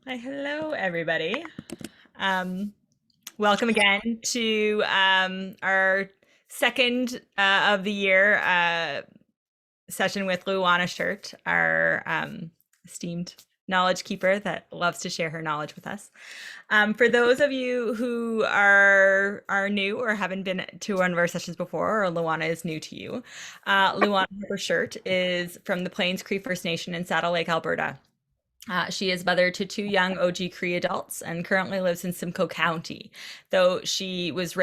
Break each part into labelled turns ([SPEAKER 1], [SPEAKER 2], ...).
[SPEAKER 1] Hi, hello, everybody. Um, Welcome again to our second of the year session with Luana Shirt, our esteemed knowledge keeper that loves to share her knowledge with us. For those of you who are new or haven't been to one of our sessions before, or Luana is new to you, Luana Shirt is from the Plains Cree First Nation in Saddle Lake, Alberta. She is mother to two young OG Cree adults and currently lives in Simcoe County, though she was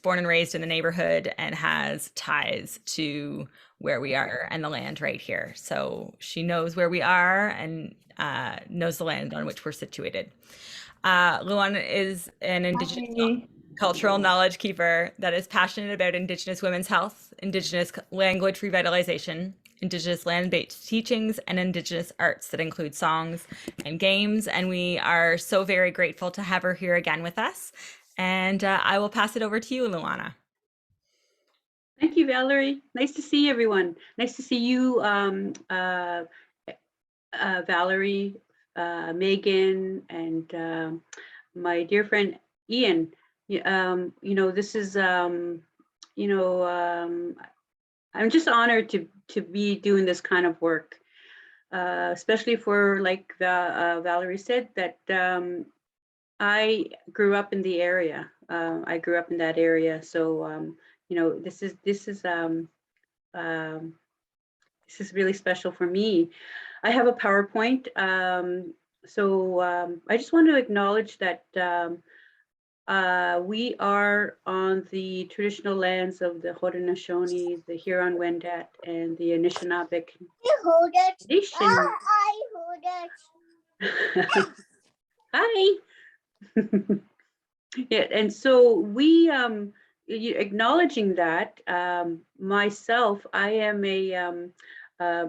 [SPEAKER 1] born and raised in the neighborhood and has ties to where we are and the land right here. So she knows where we are and knows the land on which we're situated. Luana is an Indigenous
[SPEAKER 2] Hi.
[SPEAKER 1] cultural knowledge keeper that is passionate about Indigenous women's health, Indigenous language revitalization, Indigenous land-based teachings, and Indigenous arts that include songs and games. And we are so very grateful to have her here again with us. And I will pass it over to you, Luana.
[SPEAKER 2] Thank you, Valerie. Nice to see everyone. Nice to see you, Valerie, Megan, and my dear friend Ian. This is, I'm just honored to be doing this kind of work, especially for, like Valerie said, that I grew up in the area. I grew up in that area, so um, this is really special for me. I have a PowerPoint, so I just want to acknowledge that we are on the traditional lands of the Haudenosaunee, the Huron-Wendat, and the Anishinaabe
[SPEAKER 3] You hold it.
[SPEAKER 2] Nation.
[SPEAKER 3] I hold it.
[SPEAKER 2] Hi. Yeah, and so we acknowledging that, myself, I am uh,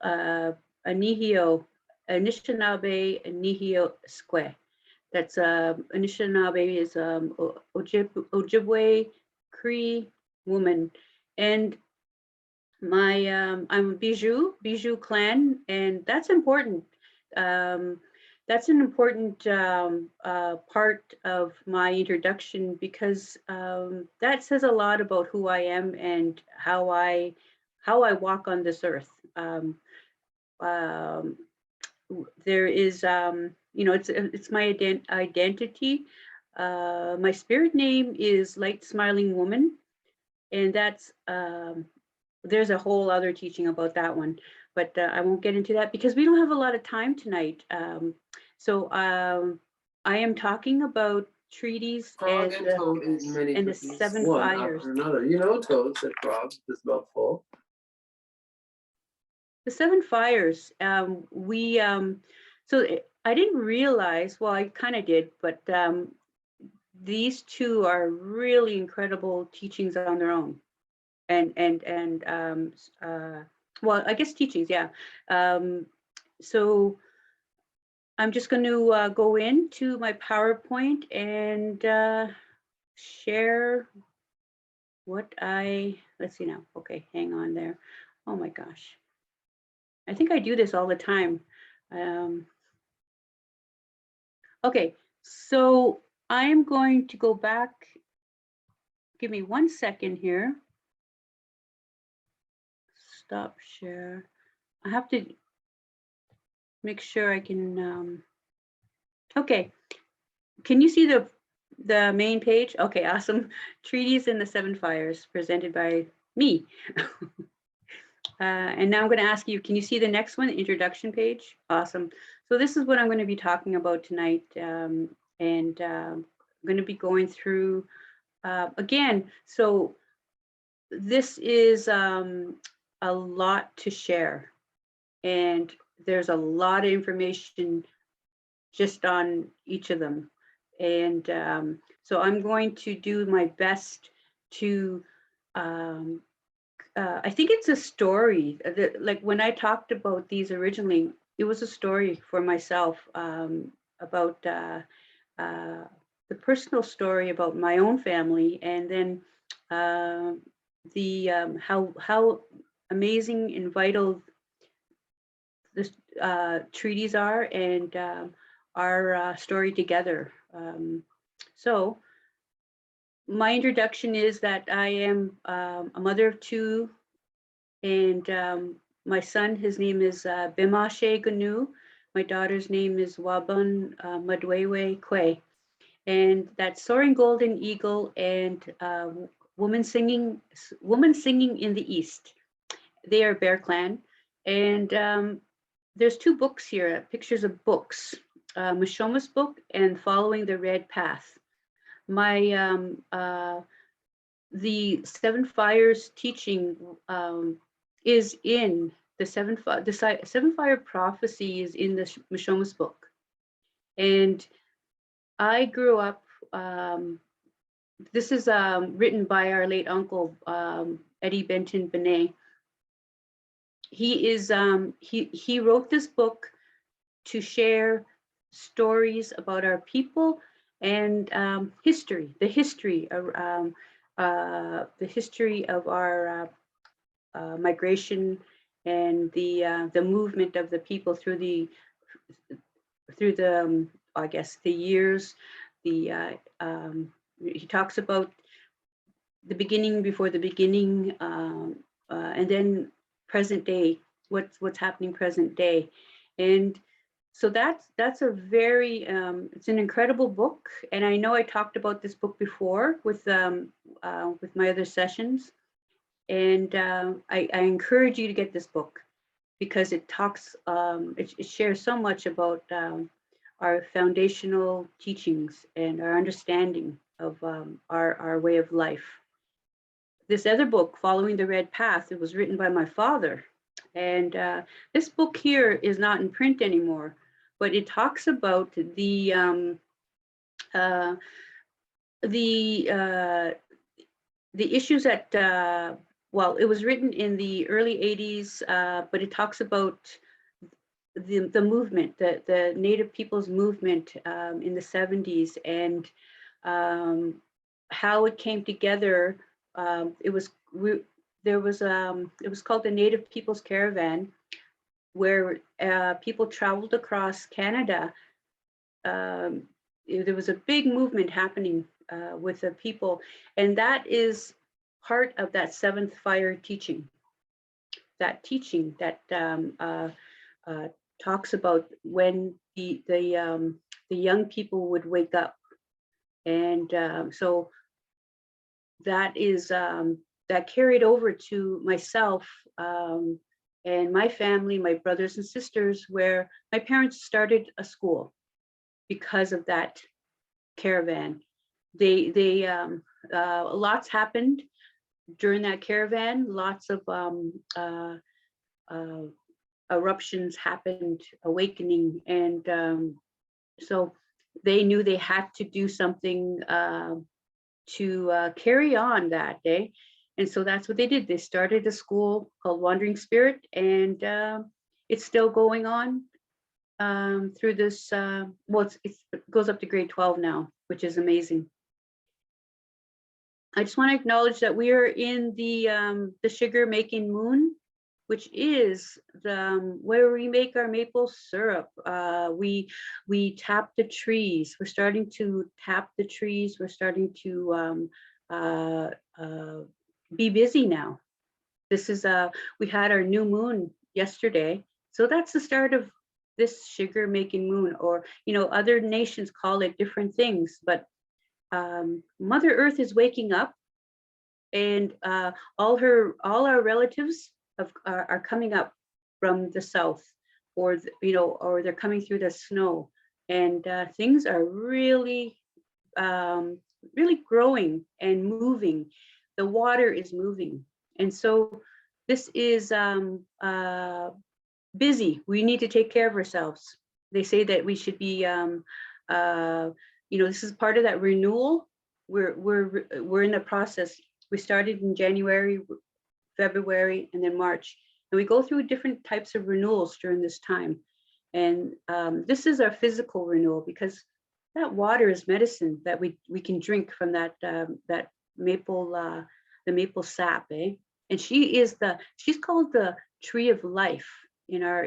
[SPEAKER 2] a Nihio, Anishinaabe Nihio Sque. That's Anishinaabe is Ojibwe Cree woman, and I'm a Bijou clan, and that's important. Um, that's an important part of my introduction because that says a lot about who I am and how I walk on this earth. Um, there is, it's my identity. My spirit name is Light Smiling Woman, and that's there's a whole other teaching about that one, but I won't get into that because we don't have a lot of time tonight. So I am talking about treaties
[SPEAKER 4] Frog and toad eat many
[SPEAKER 2] and the
[SPEAKER 4] cookies,
[SPEAKER 2] seven
[SPEAKER 4] one
[SPEAKER 2] fires.
[SPEAKER 4] after another. You know, Toad, said Frog, his mouth full.
[SPEAKER 2] The seven fires. I didn't realize. Well, I kind of did, but these two are really incredible teachings on their own. Well, I guess teachings, yeah. So I'm just going to go into my PowerPoint and share what let's see now. Okay, hang on there. Oh my gosh. I think I do this all the time. Okay, so I'm going to go back. Give me 1 second here. Stop share. I have to make sure I can, okay. Can you see the main page? Okay, awesome. Treaties and the Seven Fires presented by me. And now I'm going to ask you, can you see the next one, introduction page? Awesome. So this is what I'm going to be talking about tonight. I'm going to be going through, again, so this is a lot to share. And there's a lot of information just on each of them. And so I'm going to do my best to, I think it's a story. Like when I talked about these originally, it was a story for myself about the personal story about my own family, and then how amazing and vital the treaties are, and our story together. So my introduction is that I am a mother of two, and my son, his name is Bimashe Ganu. My daughter's name is Wabun Madwewe Kwe. And that's Soaring Golden Eagle and Woman Singing in the East. They are Bear Clan. And there's two books here, pictures of books, Mashoma's book and Following the Red Path. The Seven Fires teaching is in the Seven Fire prophecy is in the Mashoma's book. And I grew up, this is written by our late uncle, Eddie Benton Benet. He wrote this book to share stories about our people and history, the history of our migration and the movement of the people through the I guess the years. He talks about the beginning before the beginning, and then present day, what's happening present day. And so that's a very it's an incredible book. And I know I talked about this book before with my other sessions, and I encourage you to get this book, because it talks it shares so much about our foundational teachings and our understanding of our way of life. This other book, Following the Red Path, it was written by my father. And this book here is not in print anymore, but it talks about the issues that, well, it was written in the early 80s, but it talks about the movement, the Native people's movement in the 70s, and how it came together. It was called the Native People's Caravan, where people traveled across Canada. There was a big movement happening with the people, and that is part of that seventh fire teaching. That teaching that talks about when the young people would wake up, and so that is that carried over to myself and my family, my brothers and sisters, where my parents started a school because of that caravan. Lots happened during that caravan. Lots of eruptions happened, awakening, and so they knew they had to do something to carry on that day. And so that's what they did. They started a school called Wandering Spirit, and it's still going on through this, well, it goes up to grade 12 now, which is amazing. I just want to acknowledge that we are in the sugar making moon, which is where we make our maple syrup. We tap the trees. We're starting to tap the trees. We're starting to be busy now. This is we had our new moon yesterday, so that's the start of this sugar making moon. Or other nations call it different things, but Mother Earth is waking up, and all our relatives are coming up from the south, or or they're coming through the snow, and things are really really growing and moving. The water is moving, and so this is busy. We need to take care of ourselves. They say that we should be this is part of that renewal. We're in the process. We started in January, February, and then March, and we go through different types of renewals during this time. And this is our physical renewal, because that water is medicine that we can drink from that maple, the maple sap, eh? And she's called the tree of life in our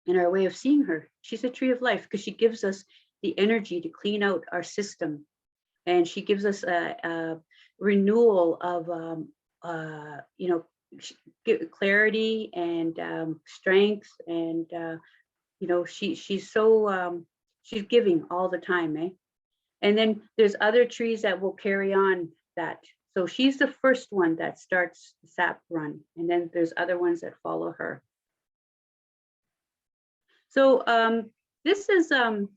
[SPEAKER 2] in our way of seeing her. She's a tree of life because she gives us the energy to clean out our system. And she gives us a renewal of, you know, clarity and strength. And, you know, she's so, she's giving all the time, eh? And then there's other trees that will carry on that. So she's the first one that starts the sap run. And then there's other ones that follow her. So this is,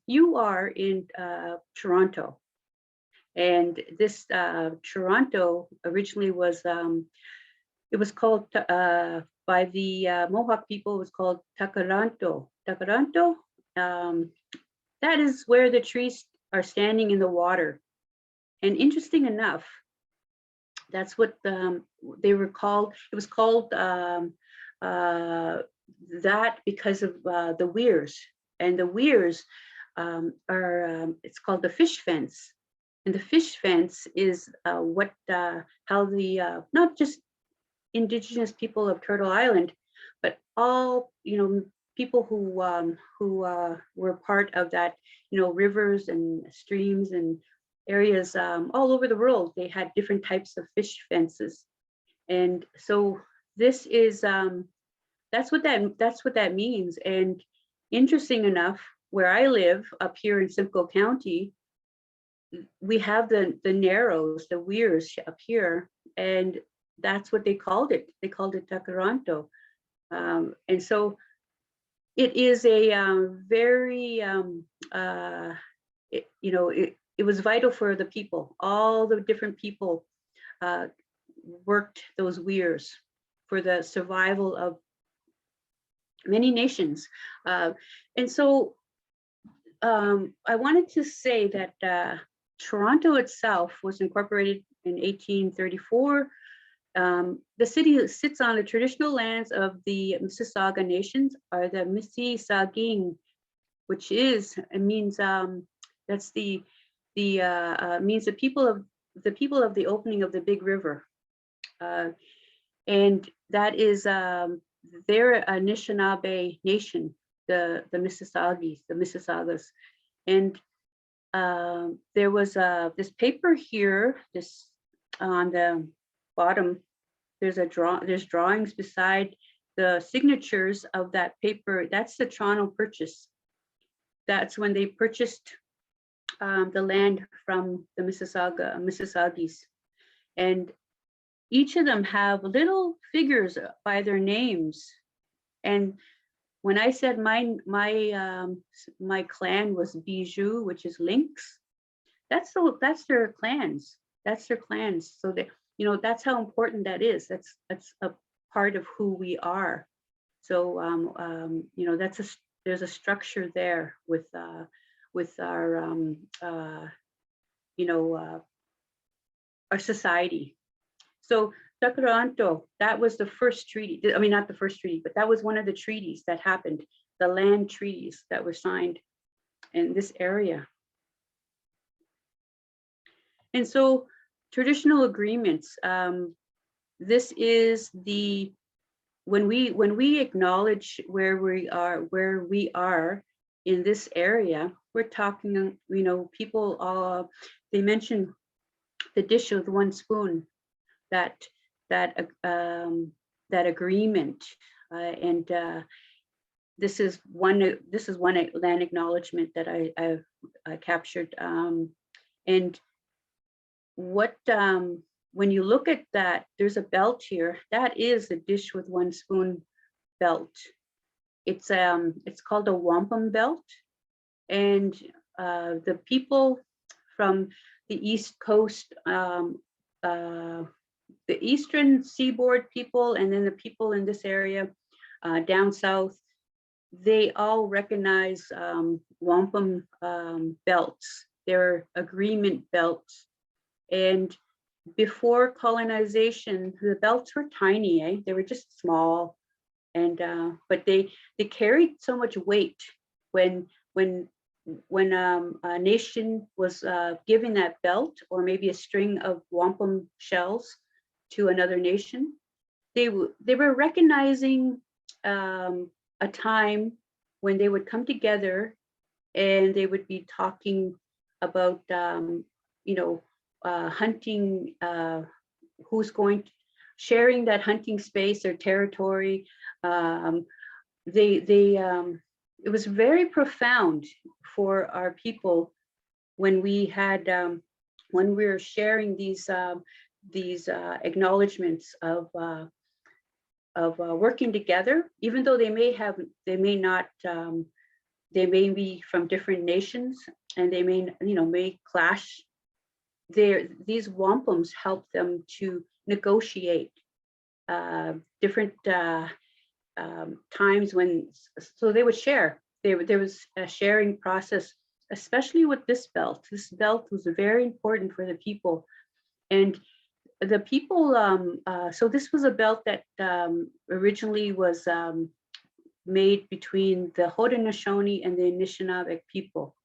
[SPEAKER 2] you are in Toronto. And this Toronto originally was, it was called, by the Mohawk people, it was called Takaranto. Takaranto, that is where the trees are standing in the water. And interesting enough, that's what they were called. It was called that because of the weirs. And the weirs are, it's called the fish fence. And the fish fence is what, how the, not just Indigenous people of Turtle Island, but all, you know, people who were part of that, you know, rivers and streams and areas all over the world. They had different types of fish fences. And so this is, that's what that means. And interesting enough, where I live up here in Simcoe County, we have the narrows, the weirs up here, and that's what they called it. They called it Takaranto. And so it is a very, you know, it was vital for the people. All the different people worked those weirs for the survival of many nations. And so I wanted to say that Toronto itself was incorporated in 1834. The city sits on the traditional lands of the Mississauga nations, or the Mississauga, which is, it means, that's the means the people of the opening of the big river. And that is, they're a Anishinaabe nation, the Mississaugas. And there was this paper here, this on the bottom, there's drawings beside the signatures of that paper. That's the Toronto Purchase. That's when they purchased the land from the Mississaugas. And each of them have little figures by their names. And when I said my clan was Bijou, which is lynx, that's their clans. That's their clans. So that, you know, that's how important that is. That's a part of who we are. So you know, there's a structure there with our you know, our society. So Takaranto, that was the first treaty. I mean, not the first treaty, but that was one of the treaties that happened, the land treaties that were signed in this area. And so traditional agreements, this is the, when we acknowledge where we are in this area, we're talking, you know, people, they mention the dish with one spoon, that agreement, and this is one land acknowledgement that I captured, and what when you look at that, there's a belt here. That is the dish with one spoon belt. It's called a wampum belt, and the people from the East Coast, the Eastern Seaboard people, and then the people in this area down south, they all recognize wampum belts. They're agreement belts. And before colonization, the belts were tiny, eh? They were just small, and but they carried so much weight when a nation was giving that belt, or maybe a string of wampum shells to another nation. They were recognizing a time when they would come together and they would be talking about, hunting, who's going to, sharing that hunting space or territory. It was very profound for our people when we had, when we were sharing these acknowledgements of working together, even though they may not, they may be from different nations and they may clash. These wampums help them to negotiate different times when, so they would share. There was a sharing process, especially with this belt. This belt was very important for the people. And the people, so this was a belt that originally was made between the Haudenosaunee and the Anishinaabe people.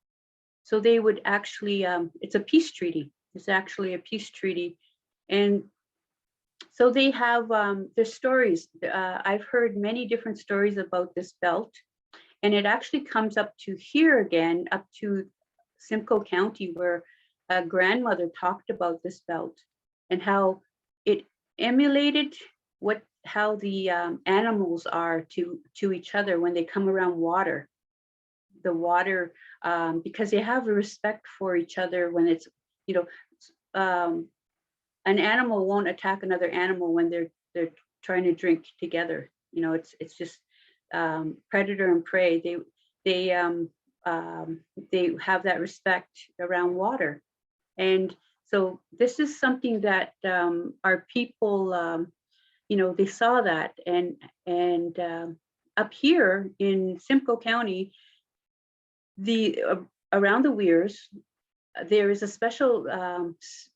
[SPEAKER 2] So they would actually, it's a peace treaty. It's actually a peace treaty. And so they have their stories. I've heard many different stories about this belt. And it actually comes up to here again, up to Simcoe County, where a grandmother talked about this belt and how it emulated how the animals are to each other when they come around water. The water, because they have a respect for each other when it's, an animal won't attack another animal when they're trying to drink together. It's just predator and prey. They have that respect around water. And so this is something that our people, they saw that, and up here in Simcoe County, around the weirs, there is a special,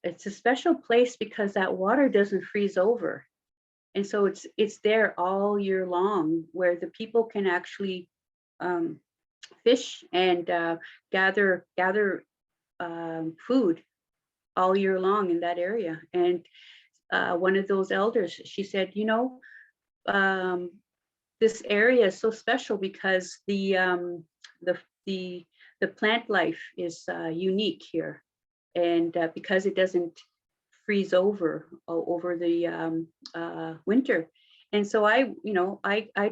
[SPEAKER 2] it's a special place because that water doesn't freeze over. And so it's there all year long, where the people can actually fish and gather food all year long in that area. And one of those elders, she said, this area is so special because the plant life is unique here, and because it doesn't freeze over the winter. And so I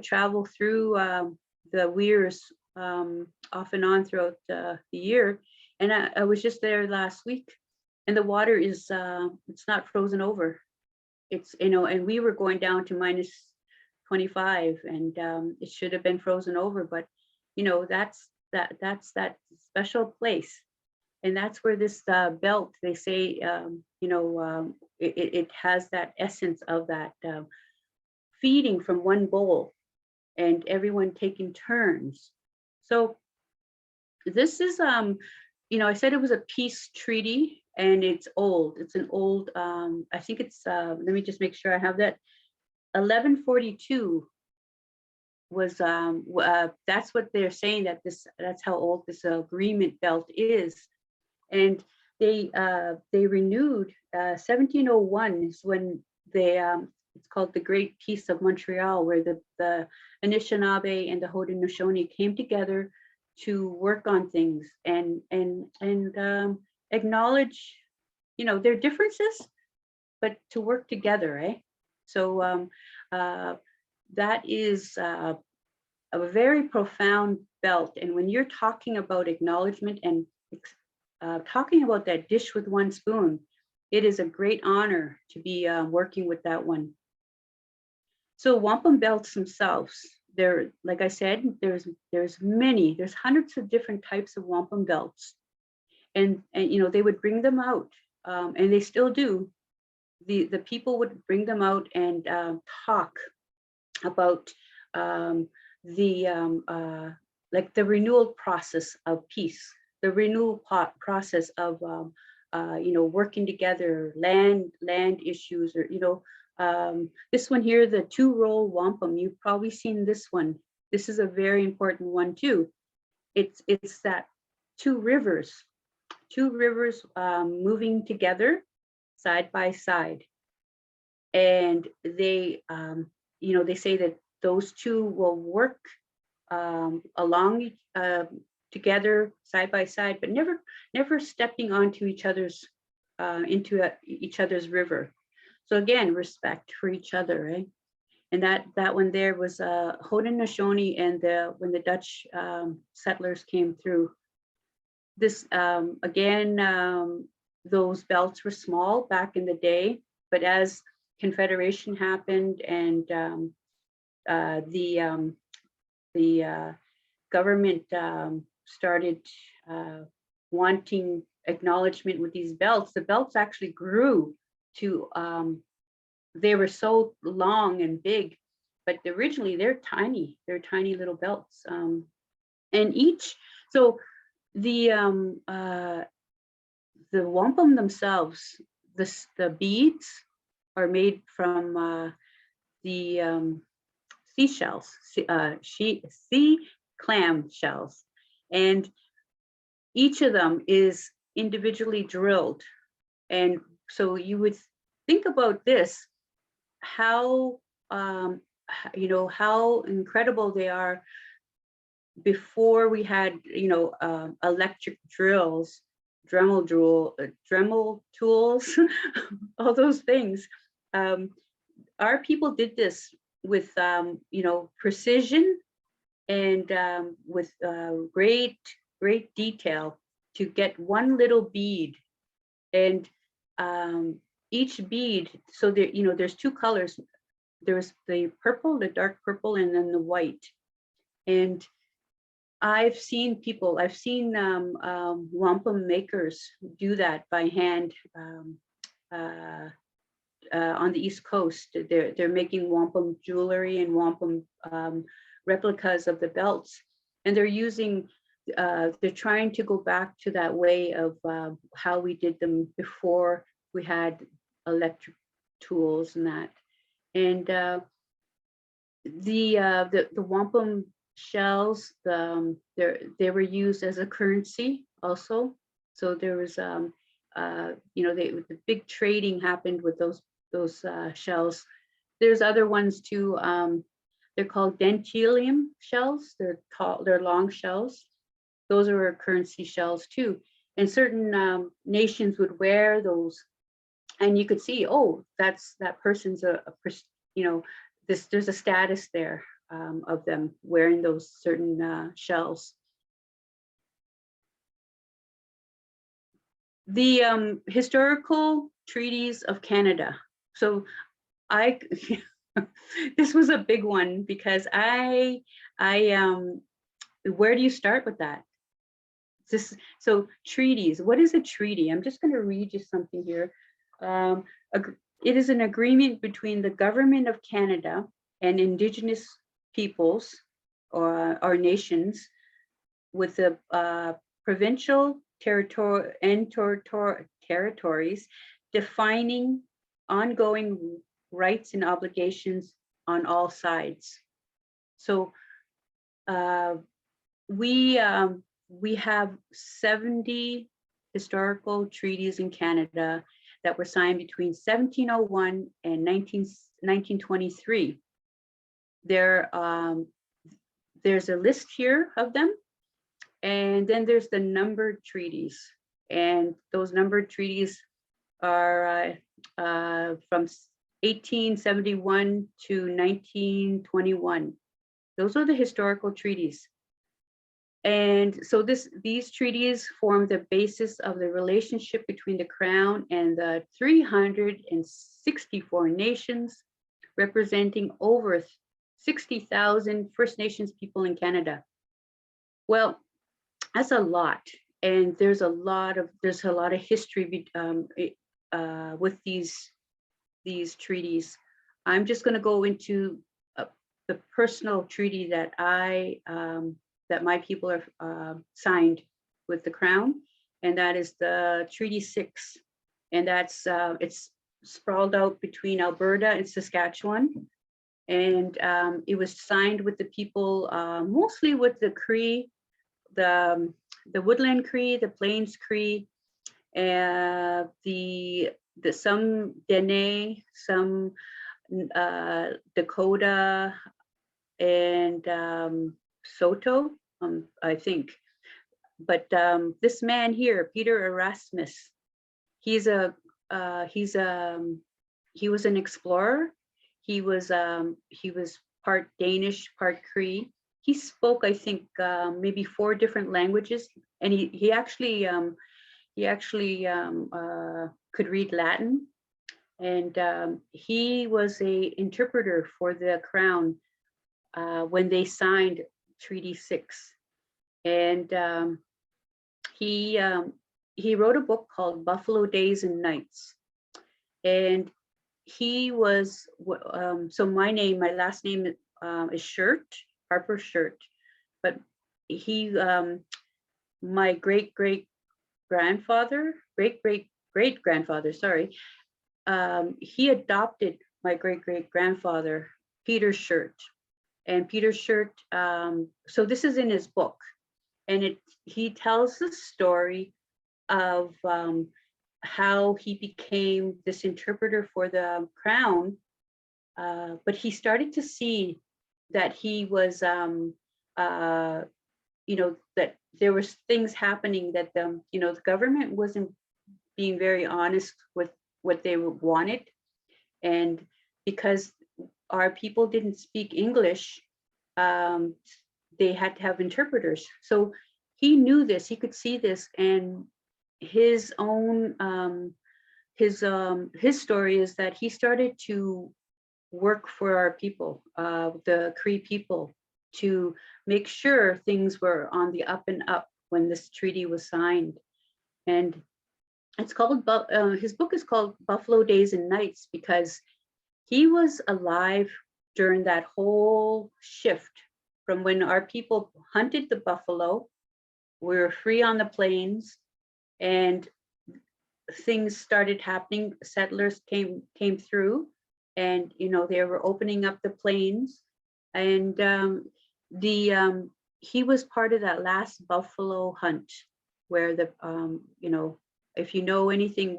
[SPEAKER 2] travel through the weirs off and on throughout the year, and I was just there last week, and the water is it's not frozen over. It's, and we were going down to minus 25, and it should have been frozen over, but that's that special place. And that's where this belt, they say, it has that essence of that feeding from one bowl and everyone taking turns. So this is, I said it was a peace treaty, and it's old. It's an old, I think it's, let me just make sure I have that. 1142 was, that's what they're saying, that's how old this agreement belt is. And they renewed 1701 is when they, it's called the Great Peace of Montreal, where the Anishinaabe and the Haudenosaunee came together to work on things and acknowledge, their differences, but to work together, eh? So that is a very profound belt. And when you're talking about acknowledgement and talking about that dish with one spoon, it is a great honor to be working with that one. So wampum belts themselves, they're, like I said, there's hundreds of different types of wampum belts, and they would bring them out, and they still do. The people would bring them out and talk about like the renewal process of peace, the renewal process of working together, land issues, or this one here, the two-roll wampum. You've probably seen this one. This is a very important one too. It's that two rivers moving together side by side, and they they say that those two will work along together side by side, but never stepping onto each other's each other's river. So again, respect for each other, right? And that one there was Haudenosaunee, and when the Dutch settlers came through. This again, those belts were small back in the day, but as Confederation happened and the government started wanting acknowledgement with these belts, the belts actually grew to, they were so long and big, but originally they're tiny little belts. And each, so the wampum themselves, the beads are made from the seashells, sea clam shells, and each of them is individually drilled. And so you would think about this, how you know, how incredible they are. Before we had, you know, electric drills, Dremel tools, all those things. Our people did this with, you know, precision and with great detail to get one little bead. And each bead, so there, you know, there's two colors. There's the purple, the dark purple, and then the white. And I've seen wampum makers do that by hand on the East Coast. They're making wampum jewelry and wampum replicas of the belts, and they're using. They're trying to go back to that way of how we did them before we had electric tools and that. And the wampum shells, they were used as a currency also. So there was, you know, the big trading happened with those shells. There's other ones too. They're called dentilium shells. They're tall, they're long shells. Those are currency shells too. And certain nations would wear those, and you could see, oh, that person's you know, there's a status there of them wearing those certain shells. The historical treaties of Canada. So this was a big one because where do you start with that? So treaties, what is a treaty? I'm just going to read you something here. It is an agreement between the government of Canada and Indigenous peoples or nations with the provincial territories defining ongoing rights and obligations on all sides. So we have 70 historical treaties in Canada that were signed between 1701 and 1923. There's a list here of them, and then there's the numbered treaties, and those numbered treaties are from 1871 to 1921. Those are the historical treaties. And so these treaties form the basis of the relationship between the Crown and the 364 nations, representing over 60,000 First Nations people in Canada. Well, that's a lot, and there's a lot of history with these treaties. I'm just going to go into the personal treaty that that my people have signed with the Crown, and that is the Treaty 6, and that's it's sprawled out between Alberta and Saskatchewan, and it was signed with the people, mostly with the Cree, the Woodland Cree, the Plains Cree, the some Dene, some Dakota, and Soto, I think. But this man here, Peter Erasmus, he's a he was an explorer. He was part Danish, part Cree. He spoke, I think, maybe 4 different languages, and he actually could read Latin, and he was a interpreter for the crown when they signed Treaty 6, and he wrote a book called Buffalo Days and Nights, and he was so my last name is Shirt, Harper Shirt, but he my great grandfather, sorry, he adopted my great grandfather, Peter Shirt, and Peter Shirt. So this is in his book, and he tells the story of how he became this interpreter for the crown, but he started to see that he was, that there was things happening that the government wasn't being very honest with what they wanted, and because our people didn't speak English, they had to have interpreters. So he knew this, he could see this, and his own his story is that he started to work for our people, the Cree people, to make sure things were on the up and up when this treaty was signed. And it's called his book is called Buffalo Days and Nights, because he was alive during that whole shift from when our people hunted the buffalo, we were free on the plains, and things started happening. Settlers came through, and they were opening up the plains, and he was part of that last buffalo hunt, where the if you know anything,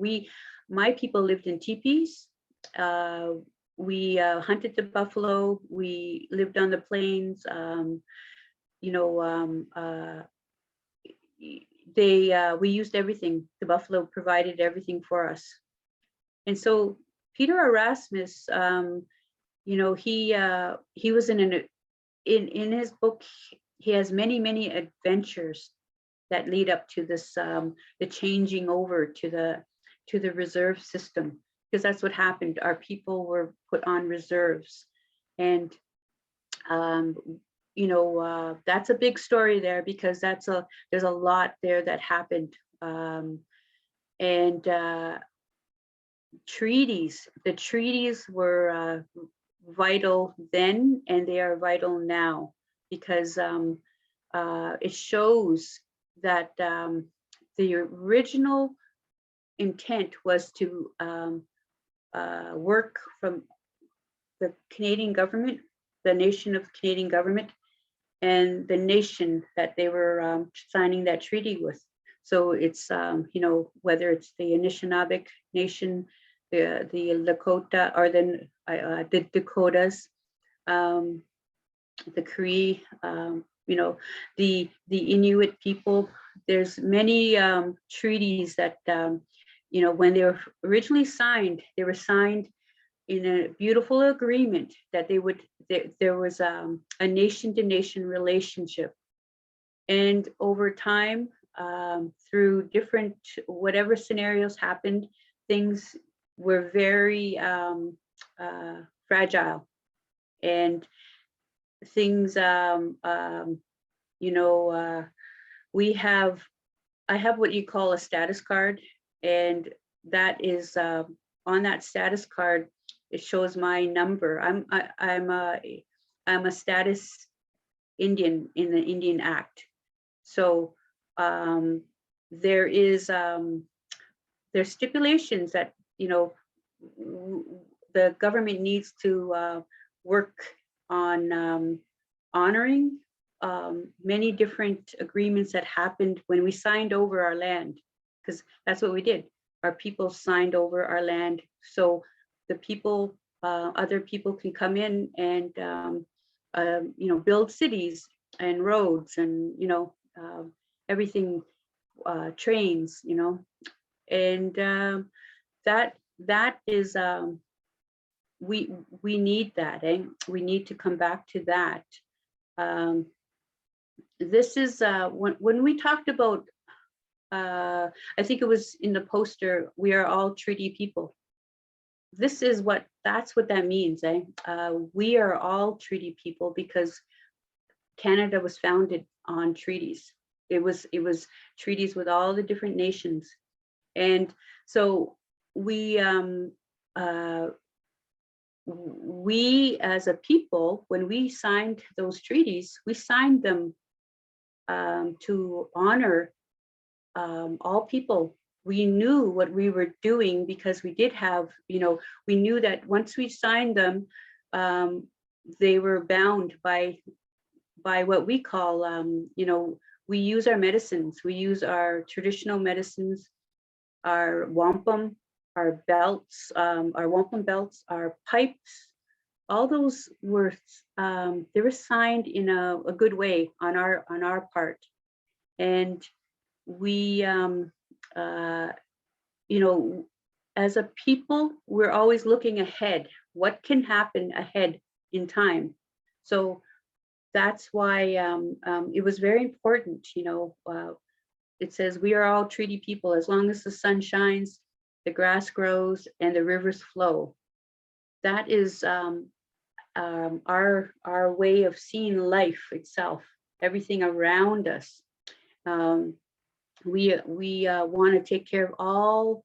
[SPEAKER 2] my people lived in teepees. We hunted the buffalo. We lived on the plains. We used everything. The buffalo provided everything for us. And so Peter Erasmus, he was in his book. He has many adventures that lead up to this, the changing over to the reserve system, because that's what happened. Our people were put on reserves, and that's a big story there, because there's a lot there that happened. And the treaties were vital then, and they are vital now, because it shows that the original intent was to work from the Canadian government, the nation of Canadian government, and the nation that they were signing that treaty with. So it's, whether it's the Anishinaabe Nation, the Lakota, or the Dakotas, the Cree, the Inuit people. There's many treaties that, when they were originally signed, they were signed in a beautiful agreement that there was a nation-to-nation relationship. And over time, through different, whatever scenarios happened, things were very fragile. And things, I have what you call a status card, and that is on that status card, it shows my number. I'm a status Indian in the Indian Act. So there's stipulations that the government needs to work on honoring many different agreements that happened when we signed over our land, because that's what we did. Our people signed over our land, so the people, other people can come in and build cities and roads and, everything, trains, and that is, we need that, we need to come back to that. Um, this is when we talked about, I think it was in the poster, we are all treaty people. That's what that means. We are all treaty people because Canada was founded on treaties. It was treaties with all the different nations. And so we as a people, when we signed those treaties, we signed them to honor all people. We knew what we were doing because we did have, we knew that once we signed them, they were bound by what we call, we use our medicines. We use our traditional medicines, our wampum, our belts, our wampum belts, our pipes. All those were they were signed in a good way on our part, and we as a people, we're always looking ahead. What can happen ahead in time? So that's why it was very important. It says we are all treaty people. As long as the sun shines, the grass grows, and the rivers flow. That is our way of seeing life itself. Everything around us. We want to take care of all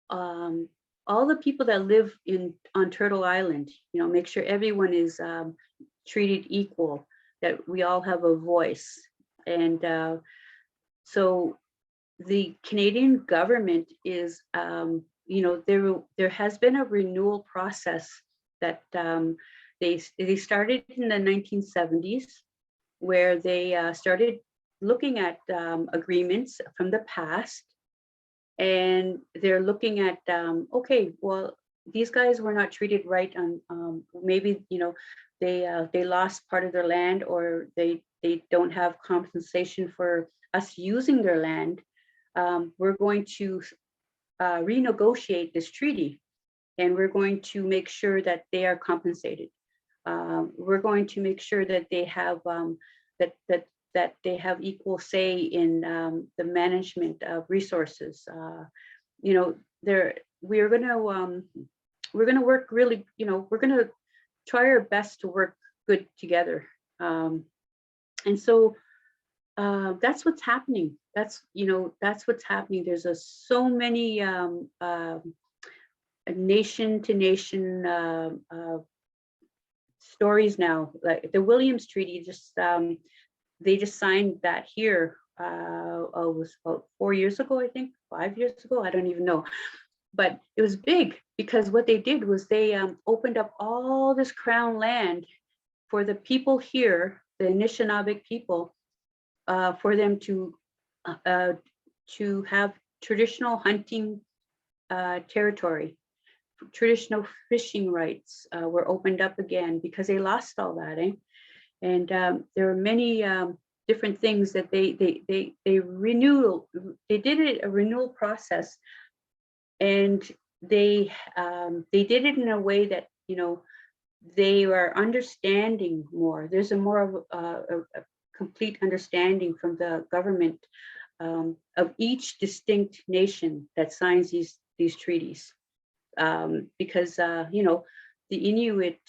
[SPEAKER 2] the people that live on Turtle Island. Make sure everyone is treated equal, that we all have a voice. And so the Canadian government is, there has been a renewal process that they started in the 1970s, where they started looking at agreements from the past, and they're looking at, okay, well, these guys were not treated right on, maybe, they lost part of their land, or they don't have compensation for us using their land. We're going to renegotiate this treaty, and we're going to make sure that they are compensated. We're going to make sure that they have that they have equal say in the management of resources. We're gonna work really, we're gonna try our best to work good together. And so that's what's happening. That's what's happening. There's so many nation to nation stories now. Like the Williams Treaty, they just signed that here. It was about 4 years ago, I think, 5 years ago. I don't even know. But it was big because what they did was they opened up all this crown land for the people here, the Anishinaabe people, for them to have traditional hunting territory. Traditional fishing rights were opened up again because they lost all that. And there are many different things that they renewed. They did a renewal process, and they did it in a way that they are understanding more. There's a more of a complete understanding from the government of each distinct nation that signs these treaties, because the Inuit,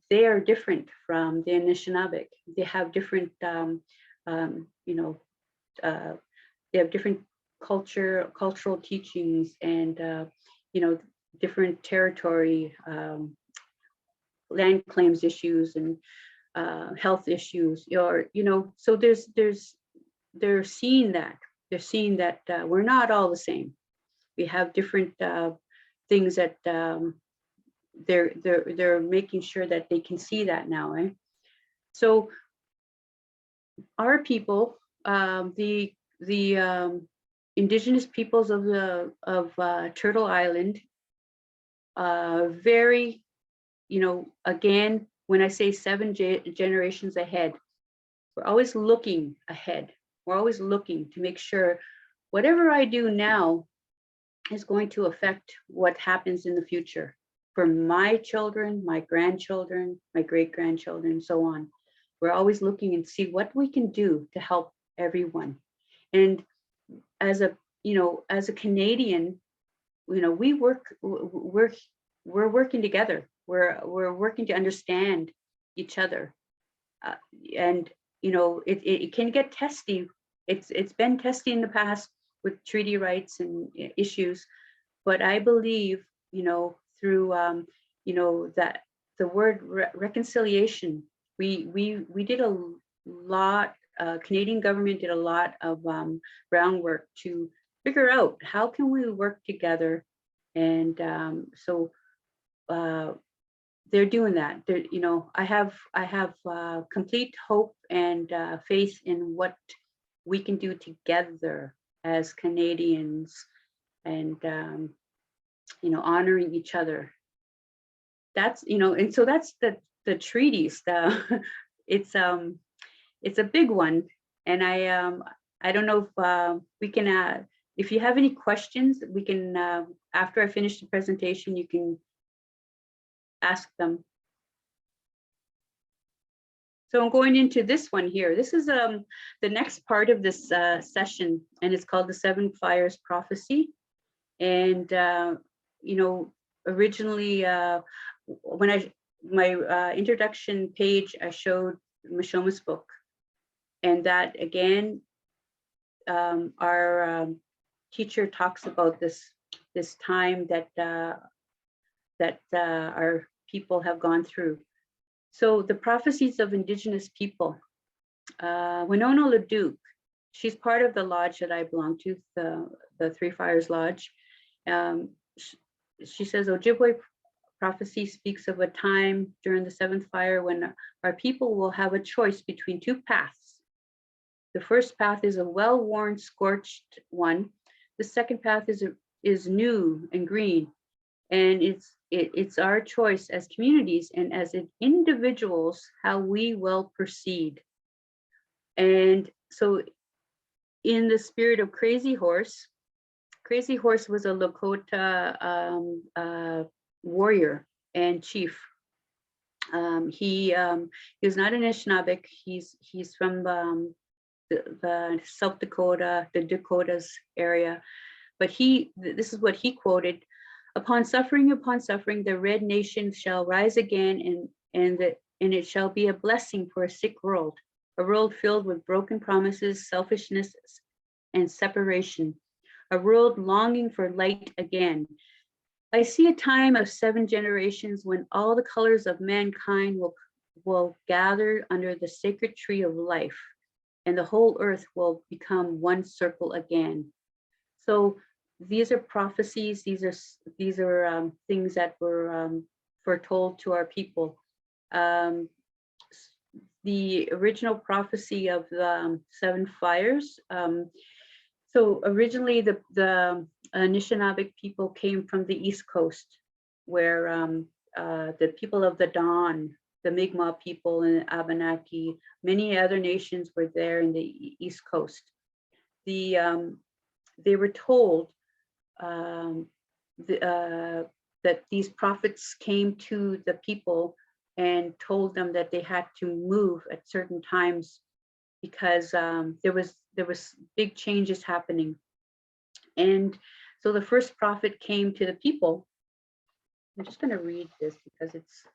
[SPEAKER 2] they are different from the Anishinaabe. They have different they have different cultural teachings, and different territory, land claims issues, and health issues, so they're seeing that we're not all the same. We have different things that they're making sure that they can see that now. So our people, the Indigenous peoples of Turtle Island, very, again, when I say seven generations ahead, we're always looking ahead. We're always looking to make sure whatever I do now is going to affect what happens in the future for my children, my grandchildren, my great-grandchildren, so on. We're always looking and see what we can do to help everyone. And as a, as a Canadian, we're working together. We're working to understand each other. And it can get testy. It's been testy in the past with treaty rights and issues, but I believe through that the word reconciliation, we did a lot. Canadian government did a lot of groundwork to figure out how can we work together, and so they're doing that. I have complete hope and faith in what we can do together as Canadians, and honoring each other. That's and so that's the treaties. It's a big one, and I don't know if we can. If you have any questions, we can after I finish the presentation, you can ask them. So I'm going into this one here. This is the next part of this session, and it's called the Seven Fires Prophecy. And originally when my introduction page, I showed Mishoma's book, and that again, our teacher talks about this time that our people have gone through. So the prophecies of Indigenous people. Winona LeDuc, she's part of the lodge that I belong to, the Three Fires Lodge. She says Ojibwe prophecy speaks of a time during the seventh fire when our people will have a choice between two paths. The first path is a well-worn, scorched one. The second path is new and green, and it's our choice as communities and as individuals how we will proceed. And so in the spirit of Crazy Horse was a Lakota warrior and chief. He was not an Anishinaabe. He's from the South Dakota, the Dakotas area. But this is what he quoted: upon suffering, the Red Nation shall rise again, and it shall be a blessing for a sick world, a world filled with broken promises, selfishness, and separation, a world longing for light again. I see a time of 7 generations when all the colors of mankind will gather under the sacred tree of life, and the whole earth will become one circle again. So these are prophecies. These are things that were foretold to our people. The original prophecy of the 7 fires. So originally the Anishinaabe people came from the East Coast, where the people of the Dawn, the Mi'kmaq people and Abenaki, many other nations were there in the East Coast. They were told that these prophets came to the people and told them that they had to move at certain times because there was big changes happening. And so the first prophet came to the people. I'm just going to read this because it's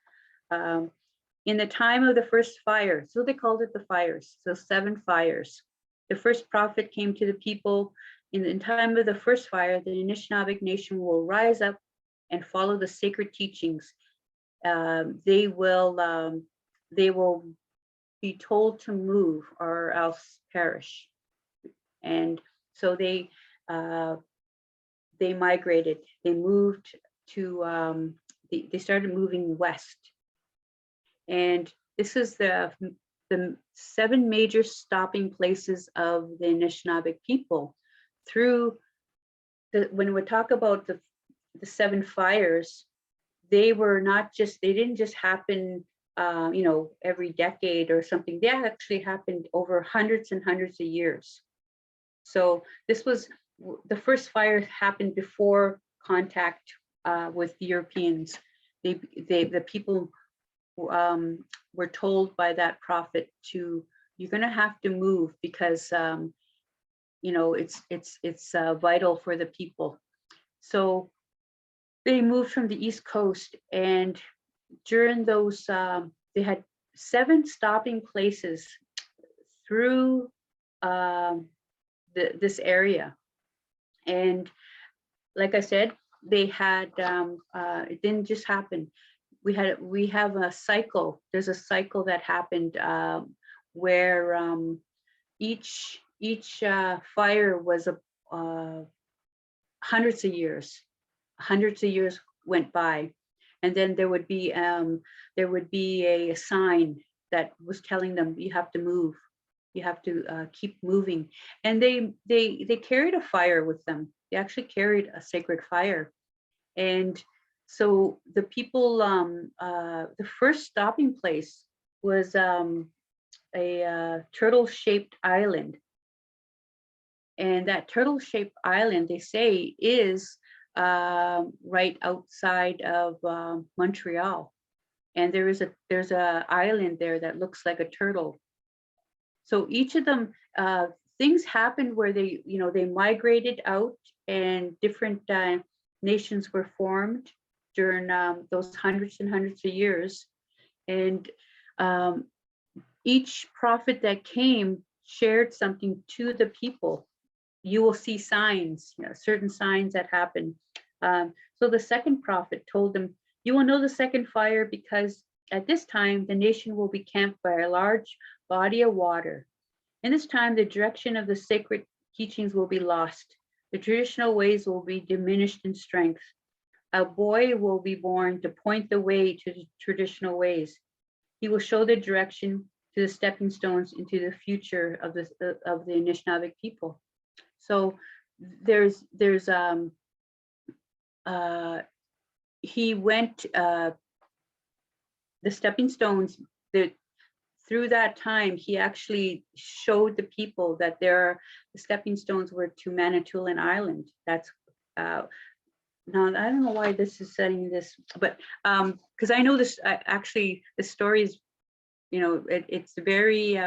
[SPEAKER 2] in the time of the first fire. So they called it the fires. So 7 fires. The first prophet came to the people. In the time of the first fire, the Anishinaabe nation will rise up and follow the sacred teachings. They will be told to move or else perish. And so they migrated. They moved to they started moving west. And this is the 7 major stopping places of the Anishinaabe people. Through when we talk about the 7 fires, they didn't just happen you know, every decade or something. They actually happened over hundreds and hundreds of years. So this was the first fire happened before contact with the Europeans. The people were told by that prophet to, you're going to have to move because you know, it's vital for the people. So they moved from the East Coast, and during those, they had 7 stopping places through this area. And like I said, they had, it didn't just happen. We have a cycle. There's a cycle that happened where each fire was hundreds of years. Hundreds of years went by, and then there would be a sign that was telling them, you have to move, you have to keep moving. And they carried a fire with them. They actually carried a sacred fire. And so the people, the first stopping place was a turtle-shaped island. And that turtle-shaped island, they say, is right outside of Montreal. And there's a island there that looks like a turtle. So each of them, things happened where they, you know, they migrated out, and different nations were formed during those hundreds and hundreds of years. And each prophet that came shared something to the people. You will see signs, you know, certain signs that happen. So the second prophet told them, you will know the second fire because at this time the nation will be camped by a large body of water. In this time, the direction of the sacred teachings will be lost. The traditional ways will be diminished in strength. A boy will be born to point the way to the traditional ways. He will show the direction to the stepping stones into the future of the Anishinaabe people. So he went, the stepping stones, that through that time, he actually showed the people that the stepping stones were to Manitoulin Island. That's, now I don't know why this is setting this, but because I know this, actually, the story is, you know, it's very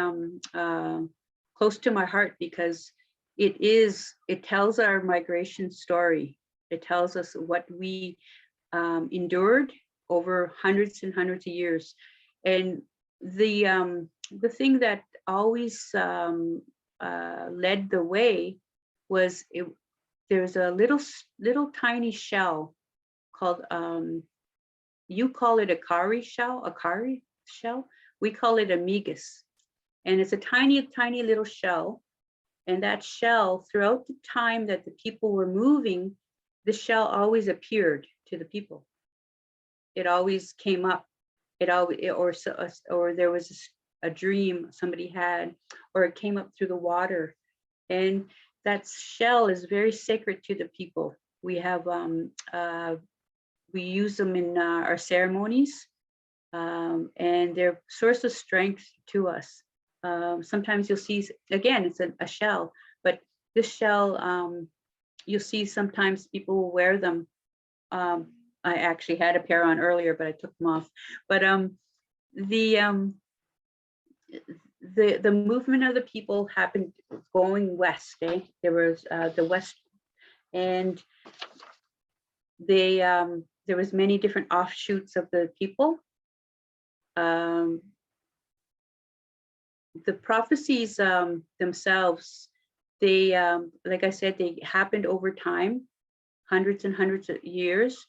[SPEAKER 2] close to my heart, because it tells our migration story. It tells us what we endured over hundreds and hundreds of years. And the thing that always led the way was, there's a little tiny shell called, you call it a kari shell, we call it a migas. And it's a tiny little shell. And that shell, throughout the time that the people were moving, the shell always appeared to the people. It always came up. It always, or there was a dream somebody had, or it came up through the water. And that shell is very sacred to the people. We have, we use them in our ceremonies, and they're a source of strength to us. Sometimes you'll see, again, it's a shell, but this shell, you'll see sometimes people will wear them. I actually had a pair on earlier, but I took them off. But the movement of the people happened going west. There was the west, and there was many different offshoots of the people. The prophecies themselves, they, like I said, they happened over time, hundreds and hundreds of years.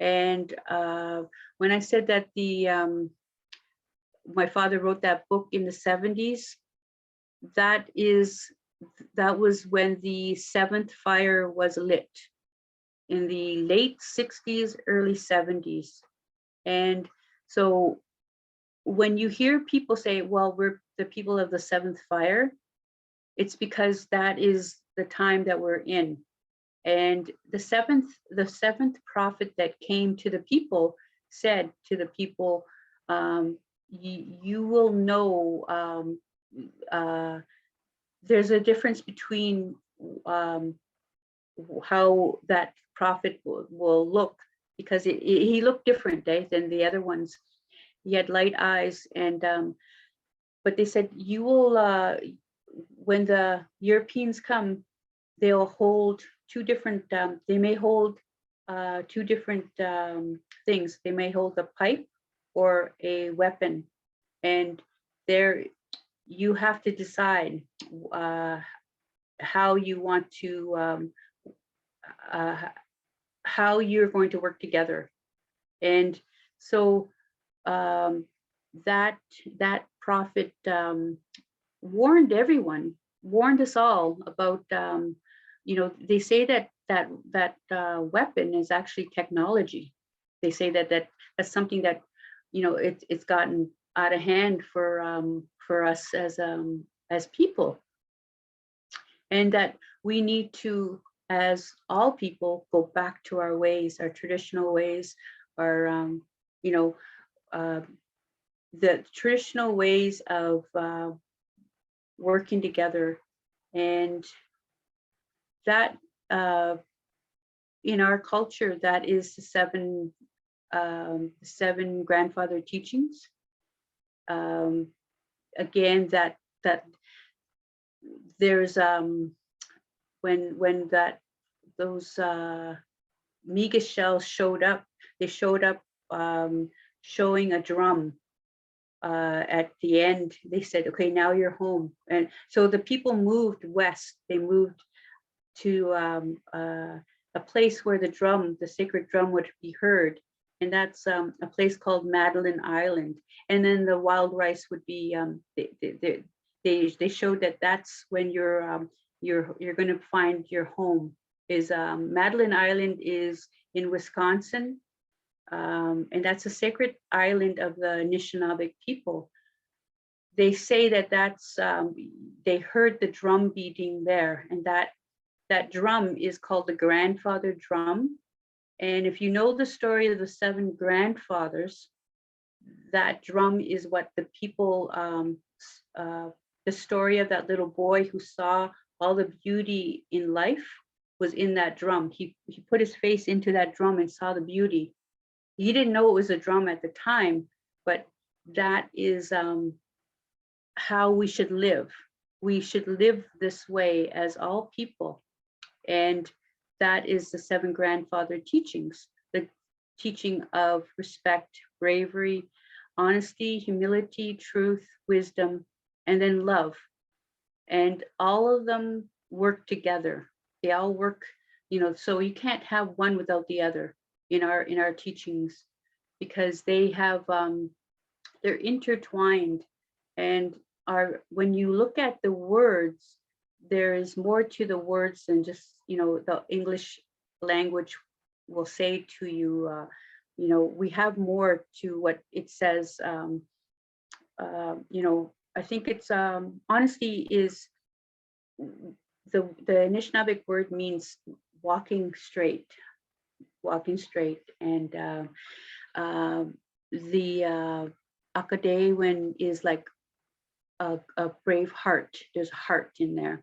[SPEAKER 2] And when I said that my father wrote that book in the 70s, that was when the 7th fire was lit, in the late 60s, early 70s. And so when you hear people say, well, we're the people of the 7th fire, it's because that is the time that we're in. And the seventh prophet that came to the people said to the people, you will know there's a difference between how that prophet will look, because he looked different than the other ones. He had light eyes, and but they said you will when the Europeans come, they'll hold two different they may hold two different things. They may hold a pipe or a weapon, and there you have to decide how you want to uh, how you're going to work together. And so that prophet warned everyone, warned us all about they say that weapon is actually technology. They say that's something that it's gotten out of hand for us as people, and that we need to, as all people, go back to our ways, our traditional ways, our the traditional ways of working together. And that in our culture, that is the seven grandfather teachings. Again, that there's when those Miga shells showed up, they showed up showing a drum. At the end, they said, okay, now you're home. And so the people moved west. They moved to a place where the sacred drum would be heard. And that's a place called Madeline Island. And then the wild rice would be, they showed that that's when you're going to find your home. Is Madeline Island is in Wisconsin. And that's a sacred island of the Anishinaabe people. They say that's they heard the drum beating there, and that drum is called the grandfather drum. And if you know the story of the seven grandfathers, that drum is what the people, the story of that little boy who saw all the beauty in life was in that drum. He put his face into that drum and saw the beauty. He didn't know it was a drum at the time, but that is how we should live. We should live this way as all people. And that is the seven grandfather teachings, the teaching of respect, bravery, honesty, humility, truth, wisdom, and then love. And all of them work together. They all work, so you can't have one without the other in our teachings, because they have they're intertwined. And when you look at the words, there is more to the words than just the English language will say to you. We have more to what it says. I think it's honesty is the Anishinaabe word means walking straight. And the Akadewan is like a brave heart. There's a heart in there.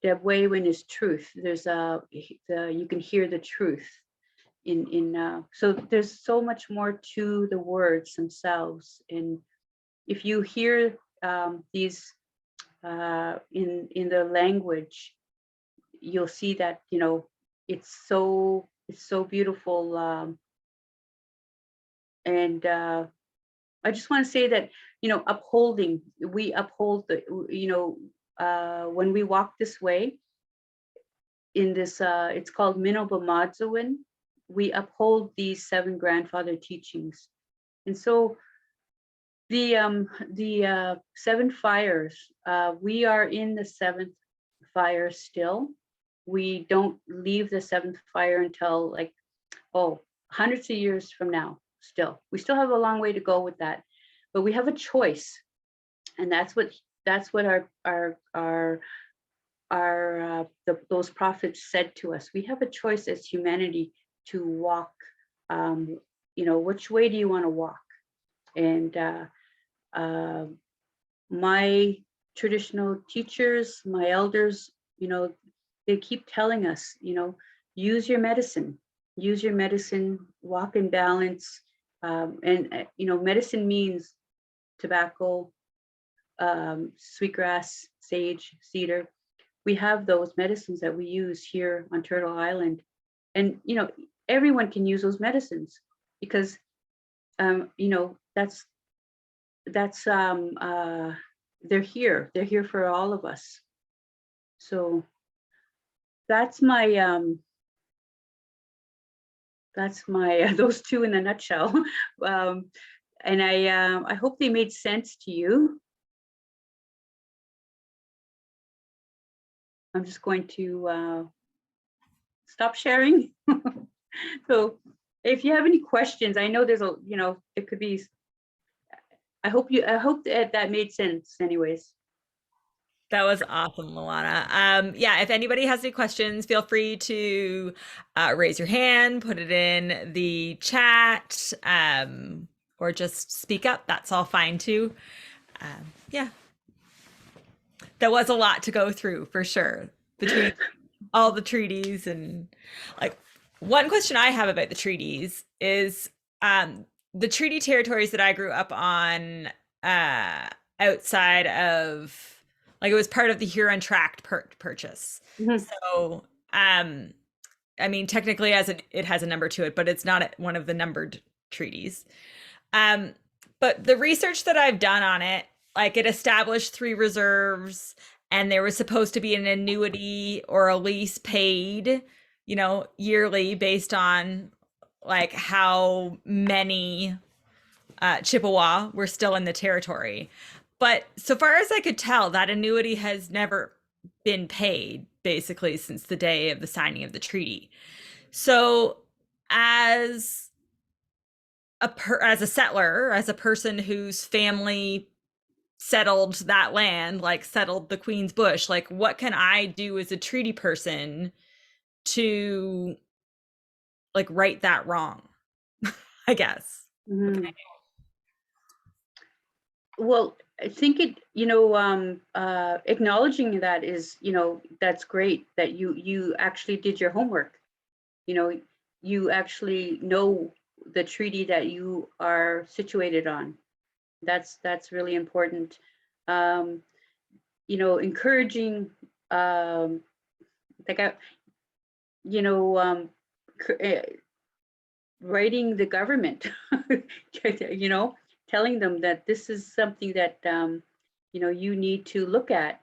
[SPEAKER 2] Debwewen is truth. There's you can hear the truth so there's so much more to the words themselves. And if you hear these in the language, you'll see that it's so beautiful. And I just want to say that we uphold when we walk this way in this it's called Minobamadzawin, we uphold these seven grandfather teachings. And so the seven fires, we are in the seventh fire still. We don't leave the seventh fire until hundreds of years from now. Still, we still have a long way to go with that, but we have a choice. And that's what those prophets said to us. We have a choice as humanity to walk. Which way do you want to walk? And uh, my traditional teachers, my elders, they keep telling us, use your medicine, walk in balance. And medicine means tobacco, sweetgrass, sage, cedar. We have those medicines that we use here on Turtle Island. And, everyone can use those medicines because, that's they're here. They're here for all of us. So that's my those two in a nutshell. um, and I hope they made sense to you. I'm just going to stop sharing. So if you have any questions, I know there's it could be. I hope that made sense. Anyways.
[SPEAKER 1] That was awesome, Luana. Yeah, if anybody has any questions, feel free to raise your hand, put it in the chat, or just speak up. That's all fine too. Yeah, that was a lot to go through for sure between all the treaties. And like, one question I have about the treaties is the treaty territories that I grew up on outside of, like, it was part of the Huron Tract purchase.
[SPEAKER 2] Mhm.
[SPEAKER 1] So I mean, technically it has a number to it, but it's not one of the numbered treaties. But the research that I've done on it, like, it established 3 reserves, and there was supposed to be an annuity or a lease paid, yearly based on like how many Chippewa were still in the territory. But so far as I could tell, that annuity has never been paid basically since the day of the signing of the treaty. So as as a settler, as a person whose family settled that land, like settled the Queen's Bush, like, what can I do as a treaty person to like right that wrong? I guess.
[SPEAKER 2] Mhm. Well, I think acknowledging that is, that's great that you actually did your homework. You actually know the treaty that you are situated on. That's really important. Um, Encouraging, like I, you know, writing the government, telling them that this is something that you need to look at,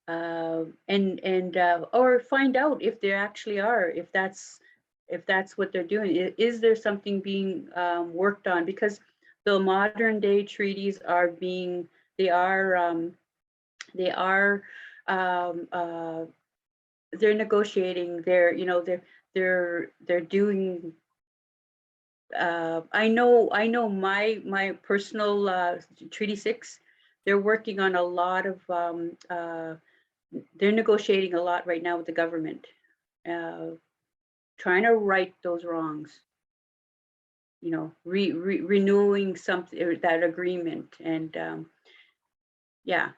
[SPEAKER 2] and or find out if there actually are, if that's what they're doing. Is there something being worked on? Because the modern day treaties are being, they are they are um, uh, they're negotiating. They're doing. I know my personal Treaty 6. They're working on a lot of. They're negotiating a lot right now with the government, trying to right those wrongs. Renewing something, that agreement, and yeah.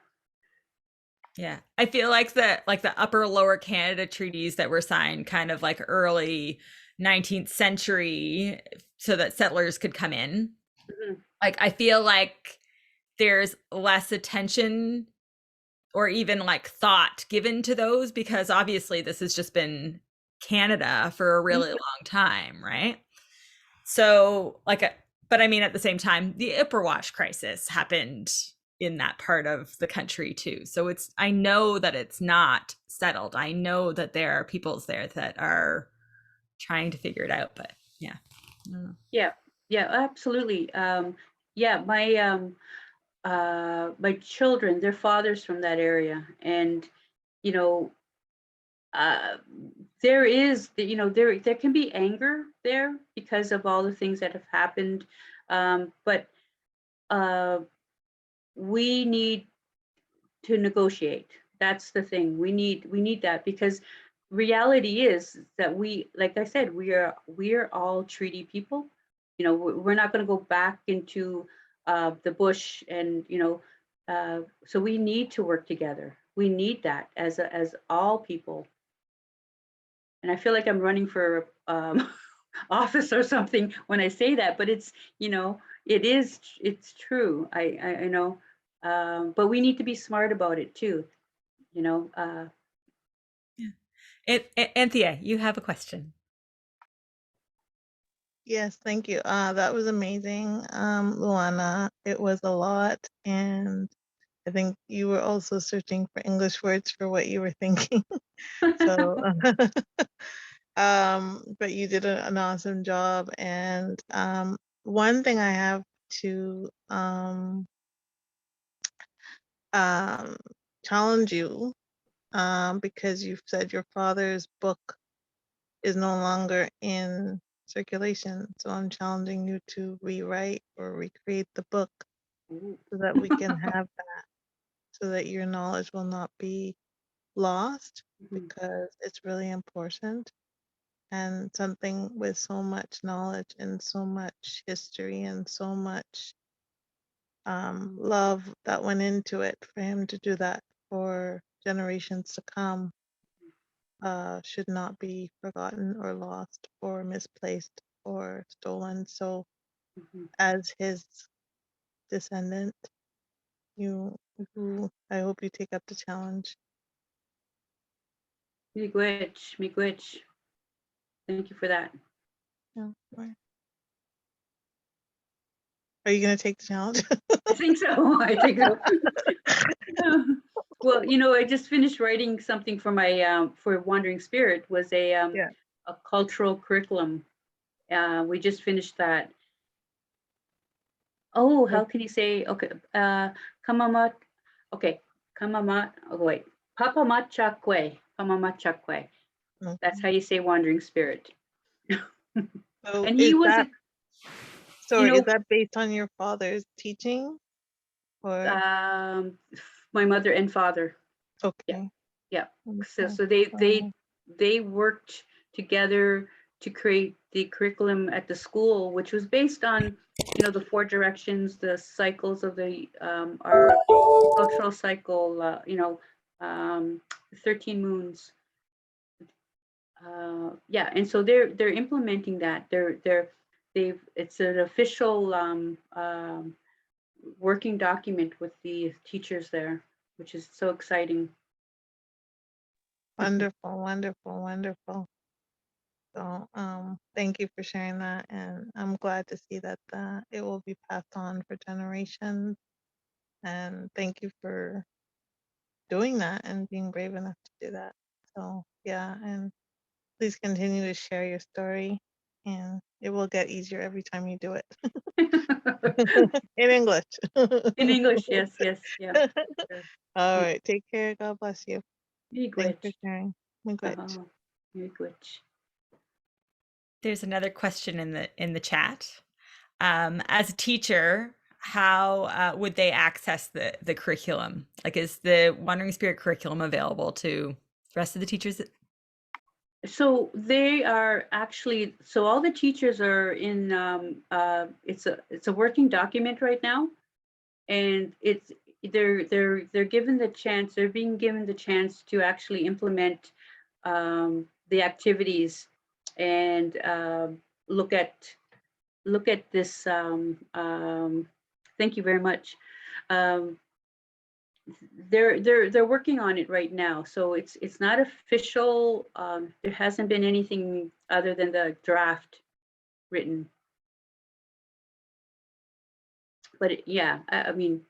[SPEAKER 1] Yeah. I feel like the upper lower Canada treaties that were signed kind of like early 19th century so that settlers could come in.
[SPEAKER 2] Mhm.
[SPEAKER 1] Like, I feel like there's less attention or even like thought given to those, because obviously this has just been Canada for a really long time, right? So like, but I mean, at the same time, the Ipperwash crisis happened in that part of the country too. So I know that it's not settled. I know that there are peoples there that are trying to figure it out, but yeah. I don't know.
[SPEAKER 2] Yeah, absolutely. Yeah, my children, their fathers from that area, and you know, uh, there is, there can be anger there because of all the things that have happened, but uh, we need to negotiate. That's the thing. We need that, because reality is that like I said, we are all treaty people. We're not going to go back into the bush, and so we need to work together. We need that as all people. And I feel like I'm running for office or something when I say that, but it's it's true. I know, but we need to be smart about it too.
[SPEAKER 1] Anthea, you have a question.
[SPEAKER 5] Yes, thank you. That was amazing, Luana. It was a lot, and I think you were also searching for English words for what you were thinking. So, but you did an awesome job. And one thing I have to challenge you, because you've said your father's book is no longer in circulation. So I'm challenging you to rewrite or recreate the book
[SPEAKER 2] Ooh.
[SPEAKER 5] so that we can have that, so that your knowledge will not be lost,
[SPEAKER 2] Mhm,
[SPEAKER 5] because it's really important. And something with so much knowledge and so much history and so much love that went into it, for him to do that for generations to come, should not be forgotten or lost or misplaced or stolen. So
[SPEAKER 2] mhm.
[SPEAKER 5] as his descendant, you, I hope you take up the challenge.
[SPEAKER 2] Miigwech, miigwech. Thank you for that.
[SPEAKER 5] Yeah. Right. Are you going to take the challenge?
[SPEAKER 2] I think so. I think so. Well, I just finished writing something for my for Wandering Spirit. Was
[SPEAKER 5] Yeah.
[SPEAKER 2] a cultural curriculum. We just finished that. Oh, how can you say? Okay, kamamat. Okay, kamamat. Oh wait, papamachakwe. Papamachakwe. That's how
[SPEAKER 5] Okay.
[SPEAKER 2] you say Wandering Spirit.
[SPEAKER 5] So
[SPEAKER 2] And he
[SPEAKER 5] is
[SPEAKER 2] was,
[SPEAKER 5] that,
[SPEAKER 2] you
[SPEAKER 5] sorry, is
[SPEAKER 2] know,
[SPEAKER 5] that based on your father's teaching or?
[SPEAKER 2] my mother and father. Yeah,
[SPEAKER 5] Okay.
[SPEAKER 2] yeah. So
[SPEAKER 5] Okay.
[SPEAKER 2] so they
[SPEAKER 5] Oh,
[SPEAKER 2] they they worked together to create the curriculum at the school, which was based on, the four directions, the cycles of our cultural cycle, 13 moons. Yeah, and so they're implementing that. It's an official working document with the teachers there, which is so exciting.
[SPEAKER 5] wonderful, wonderful, wonderful. So, thank you for sharing that, and I'm glad to see that it will be passed on for generations. And thank you for doing that and being brave enough to do that. So, yeah, and please continue to share your story, and it will get easier every time you do it in English.
[SPEAKER 2] In English, yes, yes, yeah. Sure.
[SPEAKER 5] All right, take care. God bless you. Thanks for
[SPEAKER 2] Miigwech.
[SPEAKER 5] sharing. Miigwech.
[SPEAKER 2] Miigwech.
[SPEAKER 1] There's another question in the chat. As a teacher, how would they access the curriculum? Like, is the Wandering Spirit curriculum available to the rest of the teachers?
[SPEAKER 2] So they are actually, so all the teachers are in, it's a working document right now. And they're given the chance, they're being given the chance to actually implement the activities and look at this. Thank you very much. Um, they're working on it right now, so it's not official. There hasn't been anything other than the draft written. But yeah, I mean,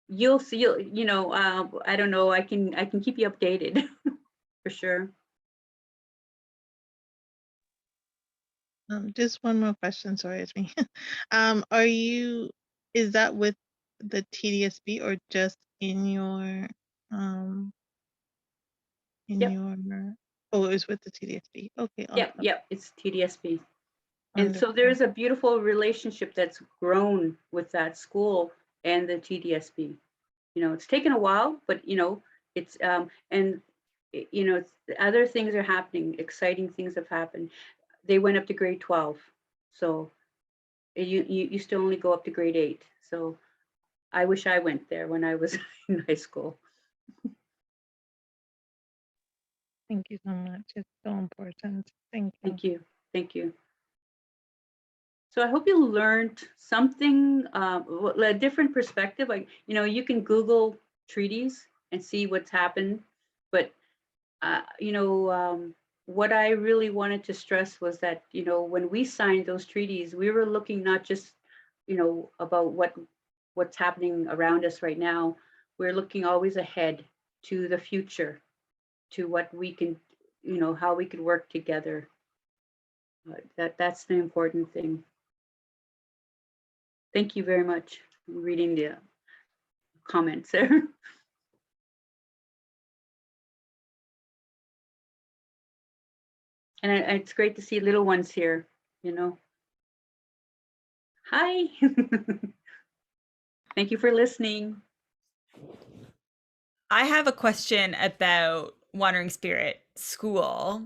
[SPEAKER 2] you'll see. I don't know. I can keep you updated for sure.
[SPEAKER 5] Just one more question. Sorry, it's me. Are you? Is that with the TDSB or just in your in
[SPEAKER 2] Yep,
[SPEAKER 5] your? Oh, it was with the TDSB. Okay,
[SPEAKER 2] yep,
[SPEAKER 5] awesome,
[SPEAKER 2] yep. It's TDSB. And so
[SPEAKER 5] wonderful,
[SPEAKER 2] there's a beautiful relationship that's grown with that school and the TDSB. It's taken a while, but it's and other things are happening. Exciting things have happened. They went up to grade 12, so you used to only go up to grade 8. So I wish I went there when I was in high school.
[SPEAKER 5] Thank you so much. It's so important. Thank you.
[SPEAKER 2] Thank you. Thank you. So I hope you learned something, a different perspective. Like, you can Google treaties and see what's happened. But, what I really wanted to stress was that, when we signed those treaties, we were looking not just, about what's happening around us right now. We're looking always ahead to the future, to what we can, how we could work together. That's the important thing. Thank you very much. I'm reading the comments there. And it's great to see little ones here, Hi. Thank you for listening.
[SPEAKER 1] I have a question about Wandering Spirit School,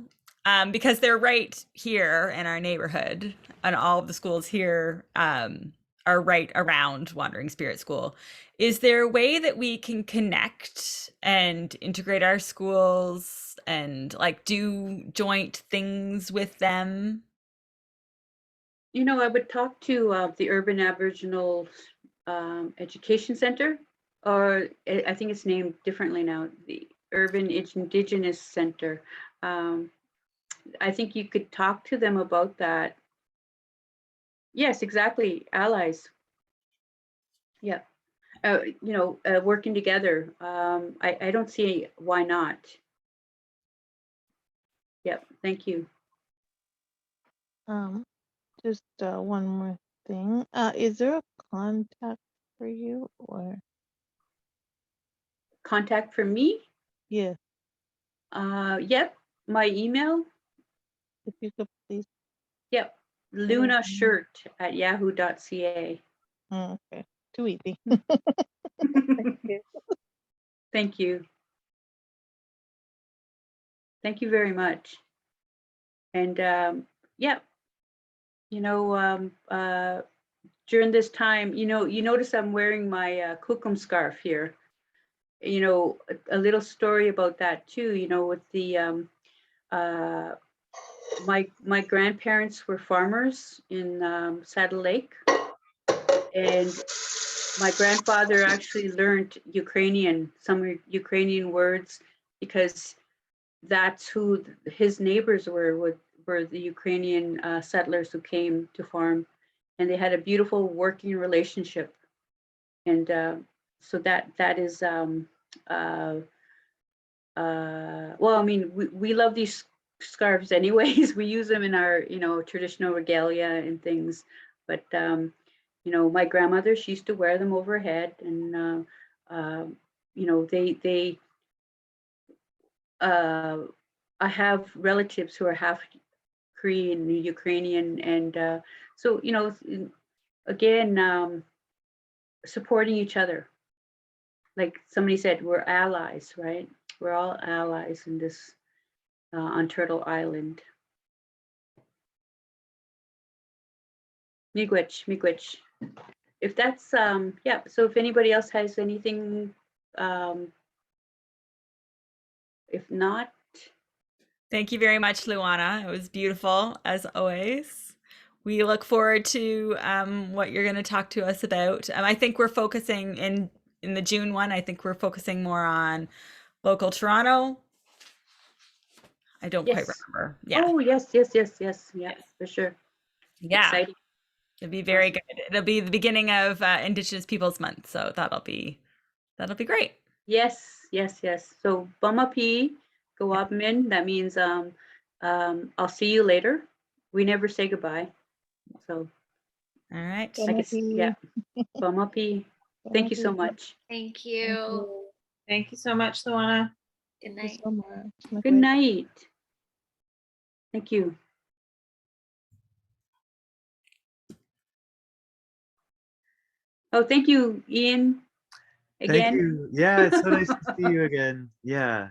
[SPEAKER 1] because they're right here in our neighborhood, and all of the schools here are right around Wandering Spirit School. Is there a way that we can connect and integrate our schools and like do joint things with them?
[SPEAKER 2] I would talk to the Urban Aboriginal Education Center, or I think it's named differently now, the Urban Indigenous Center. I think you could talk to them about that. Yes, exactly. Allies. Yeah. Working together. I don't see why not. Yep. Thank you.
[SPEAKER 5] Just one more thing. Is there a contact for you or?
[SPEAKER 2] Contact for me?
[SPEAKER 5] Yeah,
[SPEAKER 2] Yep. My email?
[SPEAKER 5] if you could please.
[SPEAKER 2] Yep. lunashirt@yahoo.ca.
[SPEAKER 5] Oh, okay, too easy. Thank you.
[SPEAKER 2] Thank you. Thank you very much. And yeah, during this time, you notice I'm wearing my kukum scarf here. A little story about that too, with the my grandparents were farmers in Saddle Lake, and my grandfather actually learned some Ukrainian words, because that's who his neighbors were the Ukrainian settlers who came to farm, and they had a beautiful working relationship. And so that is well, I mean, we love these scarves anyways. We use them in our traditional regalia and things. But my grandmother, she used to wear them over her head, and they I have relatives who are half Korean, Ukrainian, and so again, supporting each other. Like somebody said, we're allies, right? We're all allies in this on Turtle Island. Miigwech. If that's yeah. So if anybody else has anything, if not,
[SPEAKER 1] Thank you very much, Luana. It was beautiful as always. We look forward to what you're going to talk to us about. I think we're focusing in the June one. I think we're focusing more on local Toronto. I don't quite
[SPEAKER 2] yes.
[SPEAKER 1] remember. Yeah.
[SPEAKER 2] Oh yes. Yeah, for sure.
[SPEAKER 1] Yeah.
[SPEAKER 2] Exciting.
[SPEAKER 1] It'll be very
[SPEAKER 2] Awesome.
[SPEAKER 1] good. It'll be the beginning of Indigenous Peoples Month, so that'll be great.
[SPEAKER 2] Yes. So Bumapee, go up min. That means I'll see you later. We never say goodbye. So
[SPEAKER 1] All right.
[SPEAKER 2] I guess yeah. Bumapee. Thank you so much.
[SPEAKER 3] Thank
[SPEAKER 5] Thank
[SPEAKER 3] you.
[SPEAKER 5] you.
[SPEAKER 6] Thank you so much, Luana.
[SPEAKER 3] Good
[SPEAKER 5] Thank you
[SPEAKER 3] night.
[SPEAKER 5] so much.
[SPEAKER 2] Good night. Thank you. Oh, thank you, Ian.
[SPEAKER 7] Thank
[SPEAKER 2] Again.
[SPEAKER 7] you. Yeah, it's so nice to see you again. Yeah.